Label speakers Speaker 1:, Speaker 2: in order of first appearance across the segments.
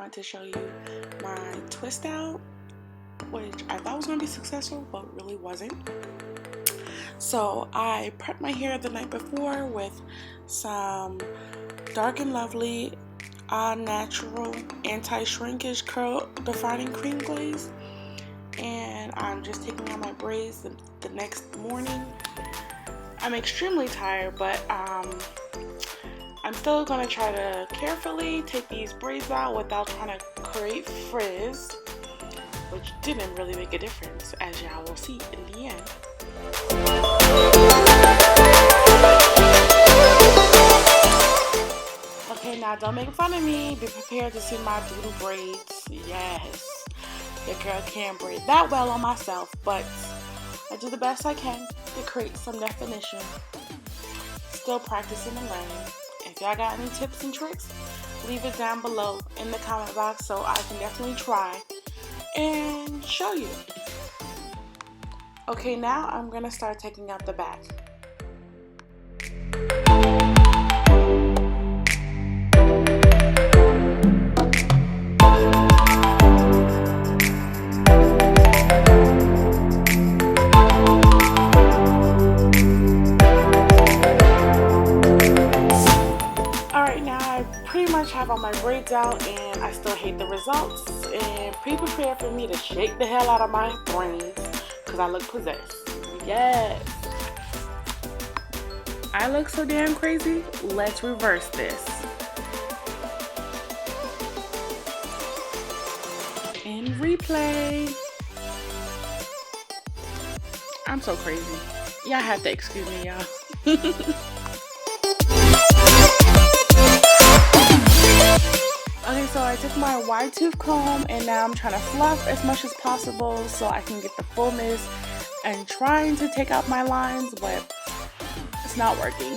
Speaker 1: wanted to show you my twist out, which I thought was going to be successful, but really wasn't. So I prepped my hair the night before with some Dark and Lovely natural anti-shrinkage curl defining cream glaze, and I'm just taking out my braids the next morning. I'm extremely tired, but I'm still going to try to carefully take these braids out without trying to create frizz, which didn't really make a difference, as y'all will see in the end. Okay, now don't make fun of me. Be prepared to see my doodle braids. Yes, your girl can't braid that well on myself, but I do the best I can to create some definition. Still practicing and learning. If y'all got any tips and tricks, leave it down below in the comment box so I can definitely try and show you. Okay, now I'm gonna start taking out the back. Have all my braids out, and I still hate the results, and be prepared for me to shake the hell out of my brains because I look possessed. Yes, I look so damn crazy. Let's reverse this and replay. I'm so crazy. Y'all have to excuse me, y'all. Okay, so I took my wide tooth comb and now I'm trying to fluff as much as possible so I can get the fullness and trying to take out my lines, but it's not working.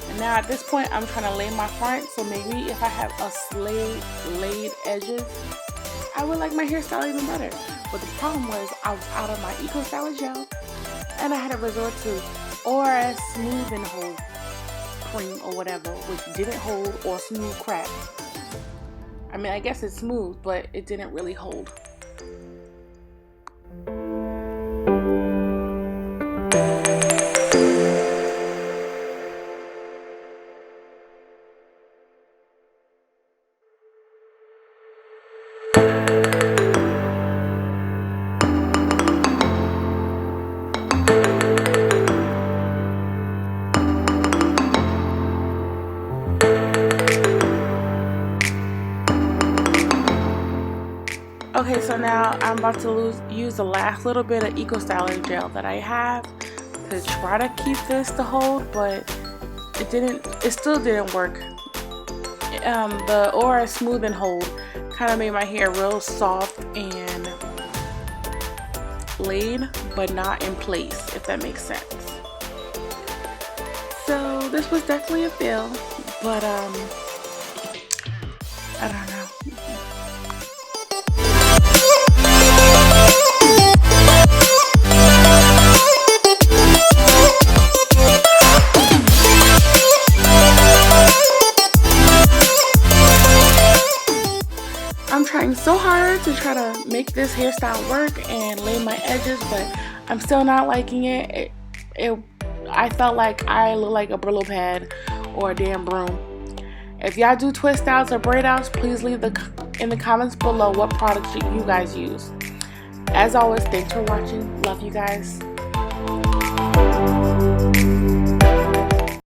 Speaker 1: And now at this point I'm trying to lay my front, so maybe if I have a laid edges, I would like my hairstyle even better. But the problem was I was out of my Eco Styler gel and I had to resort to Aries Smooth and Hold cream or whatever, which didn't hold or smooth crap. I mean, I guess it's smooth, but it didn't really hold. Okay, so now I'm about to use the last little bit of Eco Styler gel that I have to try to keep this to hold, but it still didn't work. The Aura Smooth and Hold kind of made my hair real soft and laid, but not in place, if that makes sense. So this was definitely a fail, but I don't know. I'm trying so hard to try to make this hairstyle work and lay my edges, but I'm still not liking it. I felt like I look like a Brillo pad or a damn broom. If y'all do twist outs or braid outs, please leave in the comments below what products you guys use. As always, thanks for watching. Love you guys.